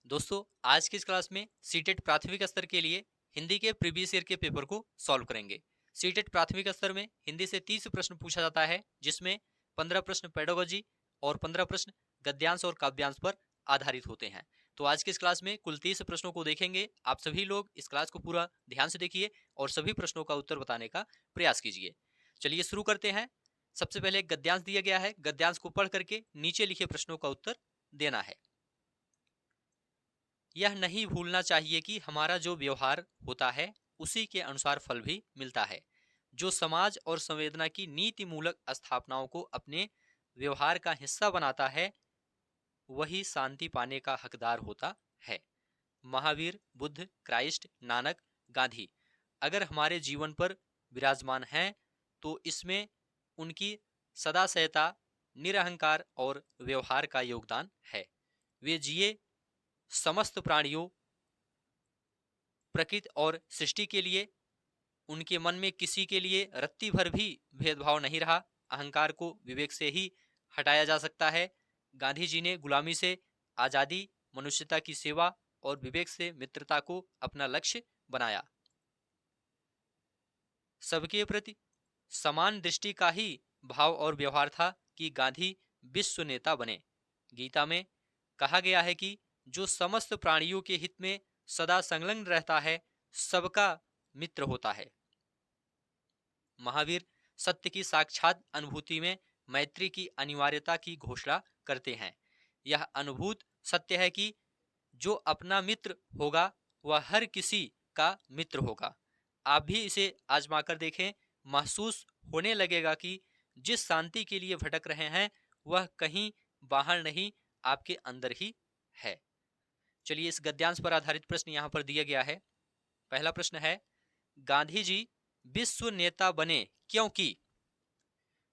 दोस्तों, आज की इस क्लास में सीटेट प्राथमिक स्तर के लिए हिंदी के प्रीवियस ईयर के पेपर को सॉल्व करेंगे। सीटेट प्राथमिक स्तर में हिंदी से 30 प्रश्न पूछा जाता है, जिसमें 15 प्रश्न पेडागोजी और 15 प्रश्न गद्यांश और काव्यांश पर आधारित होते हैं। तो आज की इस क्लास में कुल 30 प्रश्नों को देखेंगे। आप सभी लोग इस क्लास को पूरा ध्यान से देखिए और सभी प्रश्नों का उत्तर बताने का प्रयास कीजिए। चलिए शुरू करते हैं। सबसे पहले एक गद्यांश दिया गया है, गद्यांश को पढ़ करके नीचे लिखे प्रश्नों का उत्तर देना है। यह नहीं भूलना चाहिए कि हमारा जो व्यवहार होता है उसी के अनुसार फल भी मिलता है। जो समाज और संवेदना की नीति मूलक स्थापनाओं को अपने व्यवहार का हिस्सा बनाता है वही शांति पाने का हकदार होता है। महावीर, बुद्ध, क्राइस्ट, नानक, गांधी अगर हमारे जीवन पर विराजमान हैं तो इसमें उनकी सदासहता, निरहंकार और व्यवहार का योगदान है। वे जिए समस्त प्राणियों, प्रकृति और सृष्टि के लिए। उनके मन में किसी के लिए रत्ती भर भी भेदभाव नहीं रहा। अहंकार को विवेक से ही हटाया जा सकता है। गांधी जी ने गुलामी से आजादी, मनुष्यता की सेवा और विवेक से मित्रता को अपना लक्ष्य बनाया। सबके प्रति समान दृष्टि का ही भाव और व्यवहार था कि गांधी विश्व नेता बने। गीता में कहा गया है कि जो समस्त प्राणियों के हित में सदा संलग्न रहता है सबका मित्र होता है। महावीर सत्य की साक्षात अनुभूति में मैत्री की अनिवार्यता की घोषणा करते हैं। यह अनुभूत सत्य है कि जो अपना मित्र होगा वह हर किसी का मित्र होगा। आप भी इसे आजमा कर देखें, महसूस होने लगेगा कि जिस शांति के लिए भटक रहे हैं वह कहीं बाहर नहीं, आपके अंदर ही है। चलिए इस गद्यांश पर आधारित प्रश्न यहाँ पर दिया गया है। पहला प्रश्न है, गांधी जी विश्व नेता बने क्योंकि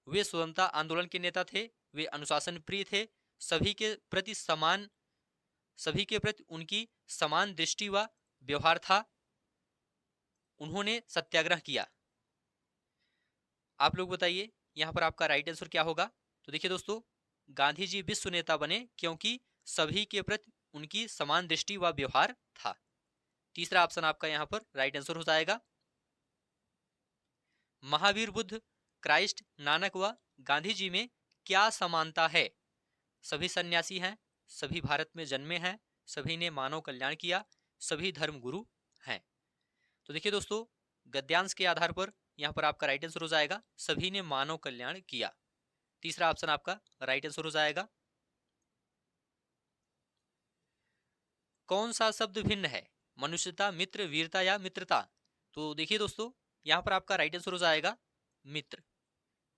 वे स्वतंत्रता आंदोलन के नेता थे, वे अनुशासन प्रिय थे, सभी के प्रति समान सभी के प्रति उनकी समान दृष्टि व व्यवहार था, उन्होंने सत्याग्रह किया। आप लोग बताइए यहाँ पर आपका राइट आंसर क्या होगा। तो देखिए दोस्तों, गांधी जी विश्व नेता बने क्योंकि सभी के प्रति उनकी समान दृष्टि व व्यवहार था। तीसरा ऑप्शन आपका यहाँ पर राइट आंसर हो जाएगा। महावीर, बुद्ध, क्राइस्ट, नानक व गांधी जी में क्या समानता है। सभी सन्यासी हैं, सभी भारत में जन्मे हैं, सभी ने मानव कल्याण किया, सभी धर्म गुरु हैं। तो देखिए दोस्तों, गद्यांश के आधार पर यहाँ पर आपका राइट आंसर हो जाएगा सभी ने मानव कल्याण किया। तीसरा ऑप्शन आपका राइट आंसर हो जाएगा। कौन सा शब्द भिन्न है, मनुष्यता, मित्र, वीरता या मित्रता। तो देखिए दोस्तों, यहाँ पर आपका राइट आंसर हो जाएगा मित्र।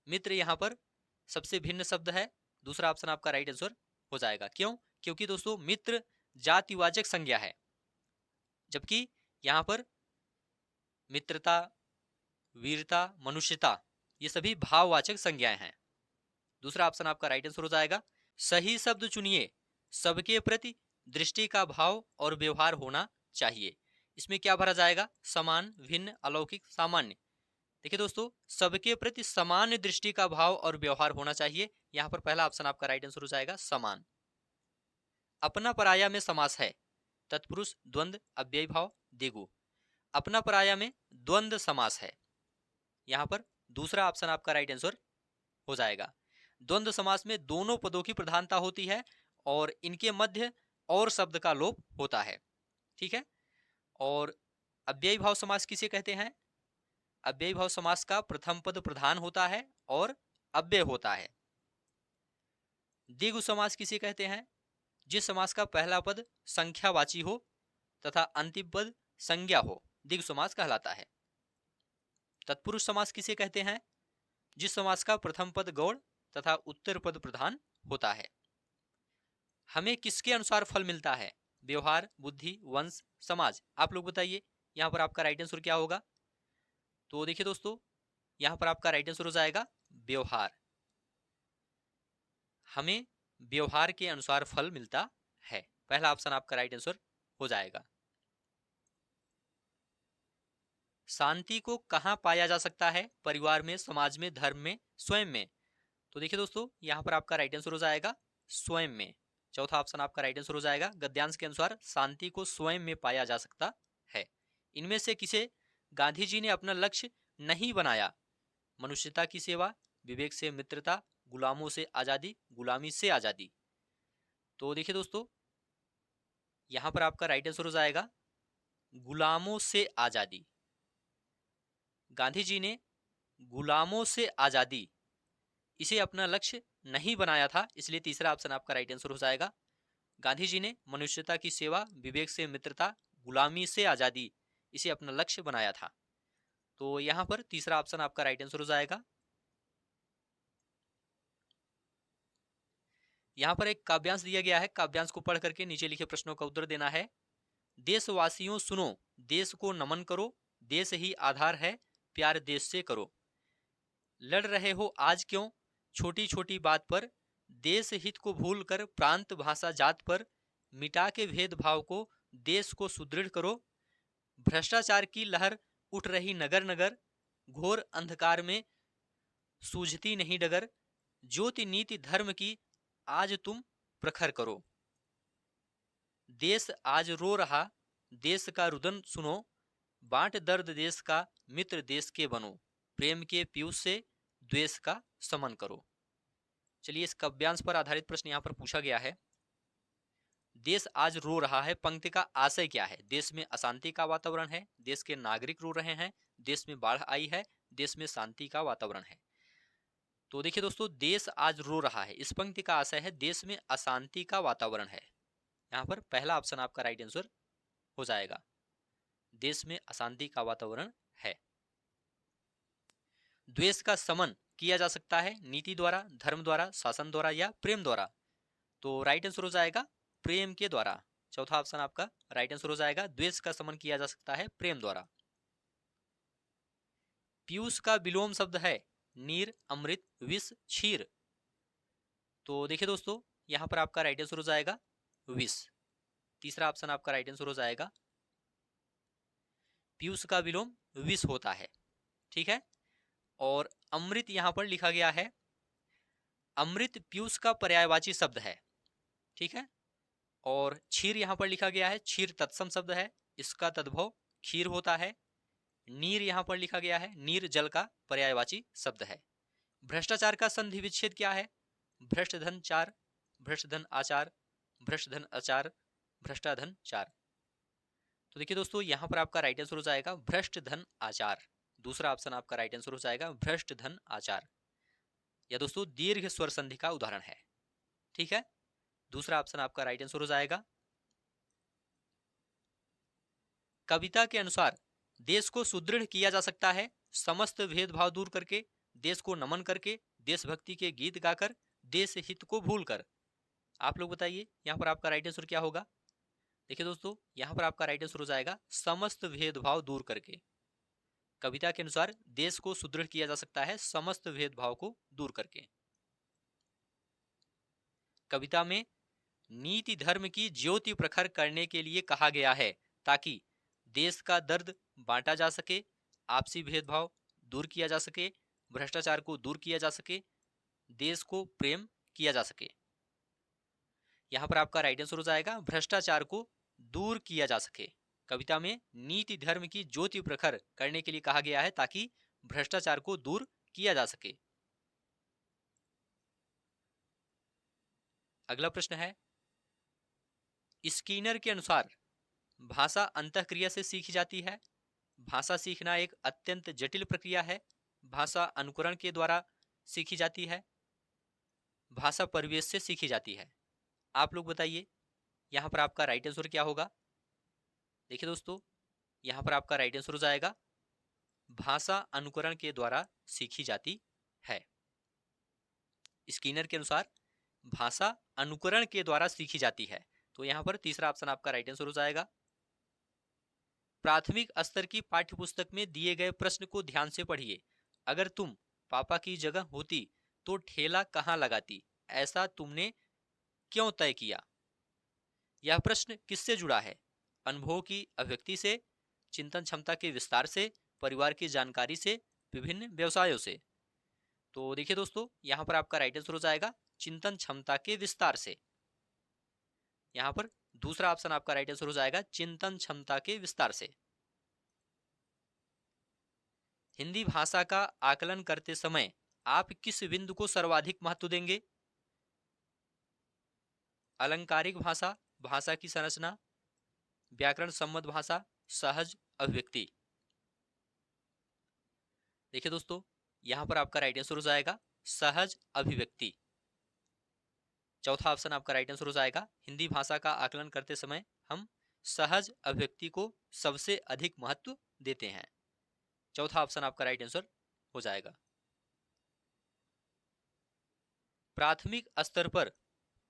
मित्र यहाँ पर सबसे भिन्न शब्द है। दूसरा ऑप्शन आपका राइट आंसर हो जाएगा। क्यों? क्योंकि दोस्तों मित्र जातिवाचक संज्ञा है, जबकि यहाँ पर मित्रता, वीरता, मनुष्यता ये सभी भाववाचक संज्ञाएं हैं। दूसरा ऑप्शन आपका राइट आंसर हो जाएगा। सही शब्द चुनिए, सबके प्रति दृष्टि का भाव और व्यवहार होना चाहिए। इसमें क्या भरा जाएगा? समान, भिन्न, अलौकिक, सामान्य। देखिए दोस्तों, सबके प्रति समान दृष्टि का भाव और व्यवहार होना चाहिए। यहाँ पर पहला ऑप्शन आपका राइट आंसर हो जाएगा समान। अपना पराया में समास है, तत्पुरुष, द्वंद्व, अव्ययी भाव, दिगु। अपना पराया में द्वंद्व समास है। यहाँ पर दूसरा ऑप्शन आपका राइट आंसर हो जाएगा। द्वंद्व समास में दोनों पदों की प्रधानता होती है और इनके मध्य और शब्द का लोप होता है। ठीक है। और अव्ययी भाव समास किसे कहते हैं? अव्ययी भाव समास का प्रथम पद प्रधान होता है और अव्यय होता है। द्विगु समास किसे कहते हैं? जिस समास का पहला पद संख्यावाची हो तथा अंतिम पद संज्ञा हो, द्विगु समास कहलाता है। तत्पुरुष समास किसे कहते हैं? जिस समास का प्रथम पद गौड़ तथा उत्तर पद प्रधान होता है। हमें किसके अनुसार फल मिलता है? व्यवहार, बुद्धि, वंश, समाज। आप लोग बताइए यहाँ पर आपका राइट आंसर क्या होगा। तो देखिए दोस्तों, यहाँ पर आपका राइट आंसर हो जाएगा व्यवहार। हमें व्यवहार के अनुसार फल मिलता है। पहला ऑप्शन आपका राइट आंसर हो जाएगा। शांति को कहाँ पाया जा सकता है? परिवार में, समाज में, धर्म में, स्वयं में। तो देखिए दोस्तों, यहाँ पर आपका राइट आंसर हो जाएगा स्वयं में। चौथा ऑप्शन आपका राइट आंसर हो जाएगा। गद्यांश के अनुसार शांति को स्वयं में पाया जा सकता है। इनमें से किसे गांधी जी ने अपना लक्ष्य नहीं बनाया? मनुष्यता की सेवा, विवेक से मित्रता, गुलामों से आजादी, गुलामी से आजादी। तो देखिए दोस्तों, यहां पर आपका राइट आंसर हो जाएगा गुलामों से आजादी। गांधी जी ने गुलामों से आजादी इसे अपना लक्ष्य नहीं बनाया था, इसलिए तीसरा ऑप्शन आपका राइट आंसर हो जाएगा। गांधी जी ने मनुष्यता की सेवा, विवेक से मित्रता, गुलामी से आजादी इसे अपना लक्ष्य बनाया था। तो यहां पर तीसरा ऑप्शन आपका राइट आंसर हो जाएगा। यहां पर एक काव्यांश दिया गया है, काव्यांश को पढ़ करके नीचे लिखे प्रश्नों का उत्तर देना है। देशवासियों सुनो, देश को नमन करो, देश ही आधार है, प्यार देश से करो। लड़ रहे हो आज क्यों छोटी छोटी बात पर, देश हित को भूल कर प्रांत भाषा जात पर, मिटा के भेदभाव को देश को सुदृढ़ करो। भ्रष्टाचार की लहर उठ रही नगर नगर, घोर अंधकार में सूझती नहीं डगर, ज्योति नीति धर्म की आज तुम प्रखर करो। देश आज रो रहा, देश का रुदन सुनो, बांट दर्द देश का, मित्र देश के बनो, प्रेम के पीयूष से द्वेष का समन करो। चलिए, इस काव्यांश पर आधारित प्रश्न यहाँ पर पूछा गया है। देश आज रो रहा है, पंक्ति का आशय क्या है? देश में अशांति का वातावरण है, देश के नागरिक रो रहे हैं, देश में बाढ़ आई है, देश में शांति का वातावरण है। तो देखिए दोस्तों, देश आज रो रहा है, इस पंक्ति का आशय है देश में अशांति का वातावरण है। यहाँ पर पहला ऑप्शन आपका राइट आंसर हो जाएगा, देश में अशांति का वातावरण है। द्वेष का समन किया जा सकता है नीति द्वारा, धर्म द्वारा, शासन द्वारा या प्रेम द्वारा। तो राइट आंसर हो जाएगा प्रेम के द्वारा। चौथा ऑप्शन आपका राइट आंसर हो जाएगा, द्वेष का समन किया जा सकता है प्रेम द्वारा। पीयूष का विलोम शब्द है नीर, अमृत, विष, क्षीर। तो देखिए दोस्तों, यहां पर आपका राइट आंसर हो जाएगा विष। तीसरा ऑप्शन आपका राइट आंसर हो जाएगा, पीयूष का विलोम विष होता है। ठीक है, और अमृत यहां पर लिखा गया है, अमृत पीयूष का पर्यायवाची शब्द है। ठीक है, और क्षीर यहां पर लिखा गया है, क्षीर तत्सम शब्द है, इसका तद्भव क्षीर होता है। नीर यहां पर लिखा गया है, नीर जल का पर्यायवाची शब्द है। भ्रष्टाचार का संधि विच्छेद क्या है? भ्रष्ट धन चार, भ्रष्ट धन आचार, भ्रष्ट धन आचार, भ्रष्टाधन चार। तो देखिए दोस्तों, यहां पर आपका राइट आंसर हो जाएगा भ्रष्ट धन आचार। दूसरा ऑप्शन आपका राइट आंसर हो जाएगा भ्रष्ट धन आचार। यह दोस्तों दीर्घ स्वर संधि का उदाहरण है। ठीक है, दूसरा ऑप्शन आपका राइट आंसर हो जाएगा। कविता के अनुसार देश को सुदृढ़ किया जा सकता है समस्त भेदभाव दूर करके, देश को नमन करके, देशभक्ति के गीत गाकर, देश हित को भूलकर। आप लोग बताइए यहाँ पर आपका राइट आंसर क्या होगा? देखिए दोस्तों, यहाँ पर आपका राइट आंसर हो जाएगा समस्त भेदभाव दूर करके। कविता के अनुसार देश को सुदृढ़ किया जा सकता है समस्त भेदभाव को दूर करके। कविता में नीति धर्म की ज्योति प्रखर करने के लिए कहा गया है ताकि देश का दर्द बांटा जा सके, आपसी भेदभाव दूर किया जा सके, भ्रष्टाचार को दूर किया जा सके, देश को प्रेम किया जा सके। यहां पर आपका राइट आंसर हो जाएगा भ्रष्टाचार को दूर किया जा सके। कविता में नीति धर्म की ज्योति प्रखर करने के लिए कहा गया है ताकि भ्रष्टाचार को दूर किया जा सके। अगला प्रश्न है, स्कीनर के अनुसार भाषा अंतःक्रिया से सीखी जाती है, भाषा सीखना एक अत्यंत जटिल प्रक्रिया है, भाषा अनुकरण के द्वारा सीखी जाती है, भाषा परिवेश से सीखी जाती है। आप लोग बताइए यहां पर आपका राइट आंसर क्या होगा? देखिए दोस्तों, यहां पर आपका राइट आंसर हो जाएगा भाषा अनुकरण के द्वारा सीखी जाती है। स्कीनर के अनुसार भाषा अनुकरण के द्वारा सीखी जाती है। तो यहां पर तीसरा ऑप्शन आपका राइट आंसर हो जाएगा। प्राथमिक स्तर की पाठ्यपुस्तक में दिए गए प्रश्न को ध्यान से पढ़िए। अगर तुम पापा की जगह होती तो ठेला कहां लगाती, ऐसा तुमने क्यों तय किया? यह प्रश्न किससे जुड़ा है? अनुभव की अभिव्यक्ति से, चिंतन क्षमता के विस्तार से, परिवार की जानकारी से, विभिन्न व्यवसायों से। तो देखिए दोस्तों, यहां पर आपका राइट आंसर हो जाएगा चिंतन क्षमता के विस्तार से। यहाँ पर दूसरा ऑप्शन आपका राइट आंसर हो जाएगा चिंतन क्षमता के विस्तार से। हिंदी भाषा का आकलन करते समय आप किस बिंदु को सर्वाधिक महत्व देंगे? अलंकारिक भाषा, भाषा की संरचना, व्याकरण सम्मत भाषा, सहज अभिव्यक्ति। देखिए दोस्तों, यहां पर आपका राइट आंसर हो जाएगा सहज अभिव्यक्ति। चौथा ऑप्शन आपका राइट आंसर हो जाएगा हिंदी भाषा का आकलन करते समय हम सहज अभिव्यक्ति को सबसे अधिक महत्व देते हैं। चौथा ऑप्शन आपका राइट आंसर हो जाएगा। प्राथमिक स्तर पर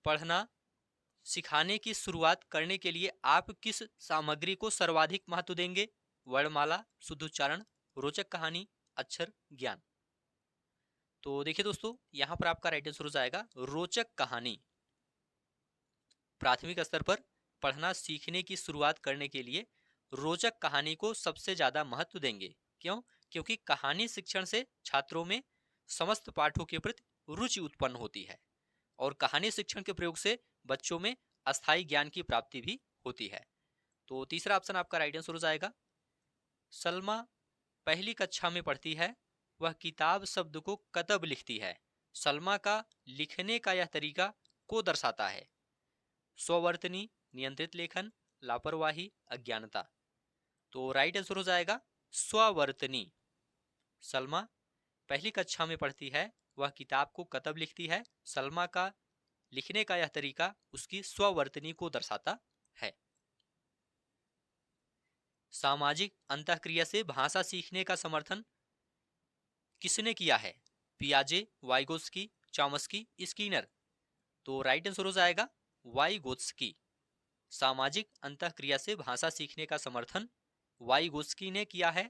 पढ़ना सिखाने की शुरुआत करने के लिए आप किस सामग्री को सर्वाधिक महत्व देंगे? वर्णमाला, शुद्ध उच्चारण, रोचक कहानी, अक्षर ज्ञान। तो देखिए दोस्तों, यहां पर आपका राइट आंसर हो जाएगा रोचक कहानी। प्राथमिक स्तर पर पढ़ना सीखने की शुरुआत करने के लिए रोचक कहानी को सबसे ज्यादा महत्व देंगे। क्यों? क्योंकि कहानी शिक्षण से छात्रों में समस्त पाठों के प्रति रुचि उत्पन्न होती है और कहानी शिक्षण के प्रयोग से बच्चों में अस्थायी ज्ञान की प्राप्ति भी होती है। तो तीसरा ऑप्शन आपका राइट आंसर हो जाएगा सलमा पहली कक्षा में पढ़ती है, वह किताब शब्द को कतब लिखती है। सलमा का लिखने का यह तरीका को दर्शाता है। स्ववर्तनी, नियंत्रित लेखन, लापरवाही, अज्ञानता। तो राइट आंसर हो जाएगा स्ववर्तनी। सलमा पहली कक्षा में पढ़ती है, वह किताब को कतब लिखती है। सलमा का लिखने का यह तरीका उसकी स्ववर्तनी को दर्शाता है। सामाजिक अंतःक्रिया से भाषा सीखने का समर्थन किसने किया है? पियाजे, वाइगोत्स्की, चॉम्स्की, स्किनर। तो राइट आंसर हो जाएगा वाइगोत्स्की। सामाजिक अंतःक्रिया से भाषा सीखने का समर्थन वाइगोत्स्की ने किया है।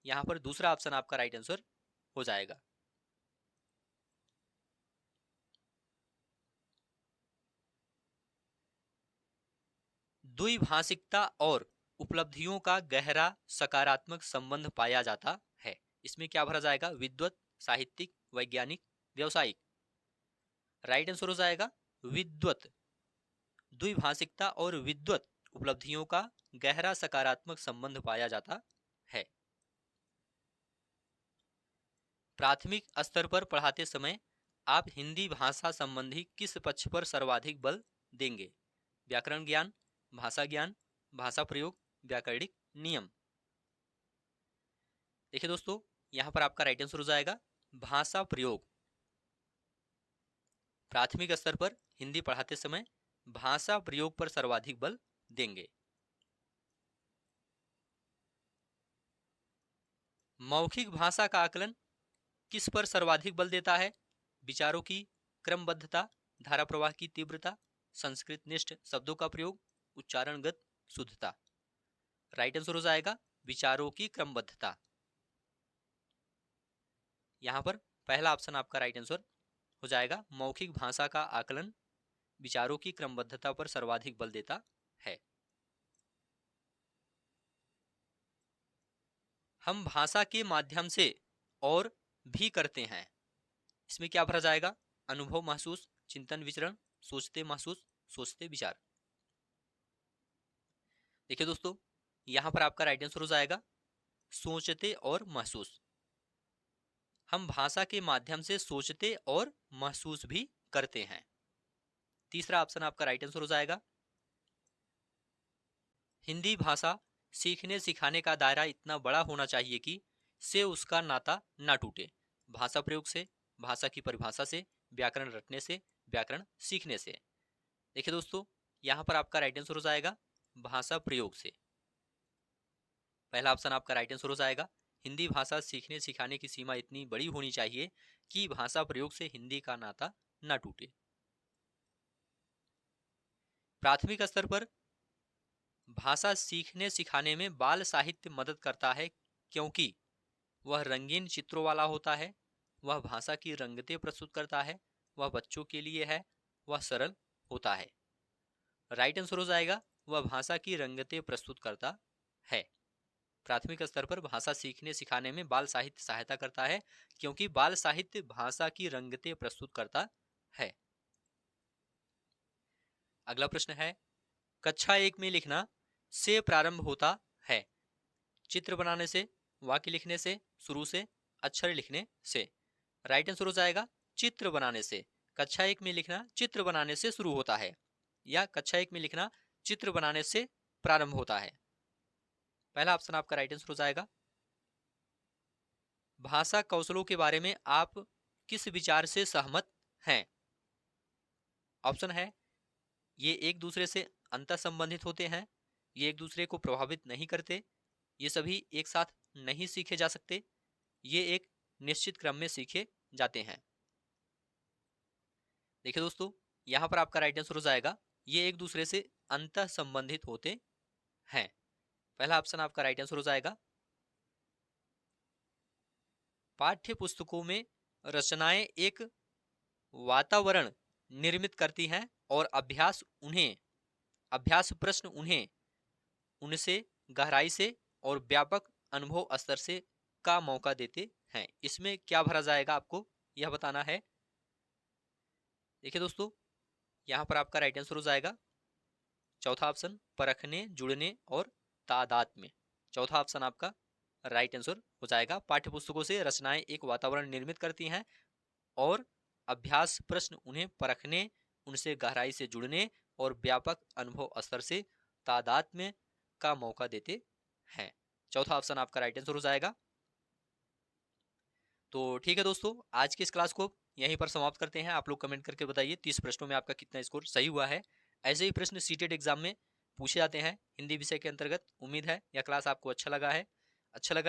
यहां पर दूसरा ऑप्शन आपका राइट आंसर हो जाएगा। द्विभाषिकता और उपलब्धियों का गहरा सकारात्मक संबंध पाया जाता है। इसमें क्या भरा जाएगा? विद्वत, साहित्यिक, वैज्ञानिक, व्यवसायिक। राइट आंसर हो जाएगा विद्वत। द्विभाषिकता और विद्वत उपलब्धियों का गहरा सकारात्मक संबंध पाया जाता है। प्राथमिक स्तर पर पढ़ाते समय आप हिंदी भाषा संबंधी किस पक्ष पर सर्वाधिक बल देंगे? व्याकरण ज्ञान, भाषा ज्ञान, भाषा प्रयोग, व्याकरणिक नियम। देखिए दोस्तों, यहां पर आपका राइट आंसर हो जाएगा भाषा प्रयोग। प्राथमिक स्तर पर हिंदी पढ़ाते समय भाषा प्रयोग पर सर्वाधिक बल देंगे। मौखिक भाषा का आकलन किस पर सर्वाधिक बल देता है? विचारों की क्रमबद्धता, धारा प्रवाह की तीव्रता, संस्कृत निष्ठ शब्दों का प्रयोग, उच्चारणगत शुद्धता। राइट आंसर हो जाएगा विचारों की क्रमबद्धता। यहां पर पहला ऑप्शन आपका राइट आंसर हो जाएगा मौखिक भाषा का आकलन विचारों की क्रमबद्धता पर सर्वाधिक बल देता है। हम भाषा के माध्यम से और भी करते हैं। इसमें क्या भरा जाएगा? अनुभव महसूस, चिंतन विचरण, सोचते महसूस, सोचते विचार। देखिए दोस्तों, यहां पर आपका राइट आंसर हो जाएगा सोचते और महसूस। हम भाषा के माध्यम से सोचते और महसूस भी करते हैं। तीसरा ऑप्शन आपका राइट आंसर हो जाएगा हिंदी भाषा सीखने सिखाने का दायरा इतना बड़ा होना चाहिए कि से उसका नाता ना टूटे। भाषा प्रयोग से, भाषा की परिभाषा से, व्याकरण रटने से, व्याकरण सीखने से। देखिए दोस्तों, यहां पर आपका राइट आंसर हो जाएगा भाषा प्रयोग से। पहला ऑप्शन आपका राइट आंसर हो जाएगा हिंदी भाषा सीखने सिखाने की सीमा इतनी बड़ी होनी चाहिए कि भाषा प्रयोग से हिंदी का नाता न टूटे। प्राथमिक स्तर पर भाषा सीखने सिखाने में बाल साहित्य मदद करता है क्योंकि वह रंगीन चित्रों वाला होता है, वह भाषा की रंगतें प्रस्तुत करता है, वह बच्चों के लिए है, वह सरल होता है। राइट आंसर हो जाएगा वह भाषा की रंगतें प्रस्तुत करता है। प्राथमिक स्तर पर भाषा सीखने सिखाने में बाल साहित्य सहायता करता है क्योंकि बाल साहित्य भाषा की रंगतें प्रस्तुत करता है। अगला प्रश्न है, कक्षा 1 में लिखना से प्रारंभ होता है। चित्र बनाने से, वाक्य लिखने से, शुरू से, अक्षर लिखने से। राइट आंसर हो जाएगा चित्र बनाने से। कक्षा 1 में लिखना चित्र बनाने से शुरू होता है, या कक्षा 1 में लिखना चित्र बनाने से प्रारंभ होता है। पहला ऑप्शन आपका राइट आंसर हो जाएगा। भाषा कौशलों के बारे में आप किस विचार से सहमत हैं? ऑप्शन है, ये एक दूसरे से अंतर संबंधित होते हैं, ये एक दूसरे को प्रभावित नहीं करते, ये सभी एक साथ नहीं सीखे जा सकते, ये एक निश्चित क्रम में सीखे जाते हैं। देखिए दोस्तों, यहां पर आपका राइट आंसर हो जाएगा, ये एक दूसरे से अंतर संबंधित होते हैं। पहला ऑप्शन आपका राइट आंसर हो जाएगा। पाठ्य पुस्तकों में रचनाएं एक वातावरण निर्मित करती हैं और अभ्यास प्रश्न उन्हें उनसे गहराई से और व्यापक अनुभव स्तर से का मौका देते हैं। इसमें क्या भरा जाएगा आपको यह बताना है। देखिए दोस्तों, यहां पर आपका राइट आंसर हो जाएगा चौथा ऑप्शन, परखने, जुड़ने और तादात्म्य। चौथा ऑप्शन आपका राइट आंसर हो जाएगा। पाठ्यपुस्तकों से रचनाएं एक वातावरण निर्मित करती हैं और अभ्यास प्रश्न उन्हें परखने, उनसे गहराई से जुड़ने और व्यापक अनुभव स्तर से तादात्म्य का मौका देते हैं। चौथा ऑप्शन आपका राइट आंसर हो जाएगा। तो ठीक है दोस्तों, आज की इस क्लास को यहीं पर समाप्त करते हैं। आप लोग कमेंट करके बताइए 30 प्रश्नों में आपका कितना स्कोर सही हुआ है। ऐसे ही प्रश्न सीटेट एग्जाम में पूछे जाते हैं हिंदी विषय के अंतर्गत। उम्मीद है यह क्लास आपको अच्छा लगा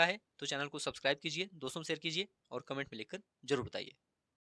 है तो चैनल को सब्सक्राइब कीजिए, दोस्तों शेयर कीजिए और कमेंट में लिखकर जरूर बताइए।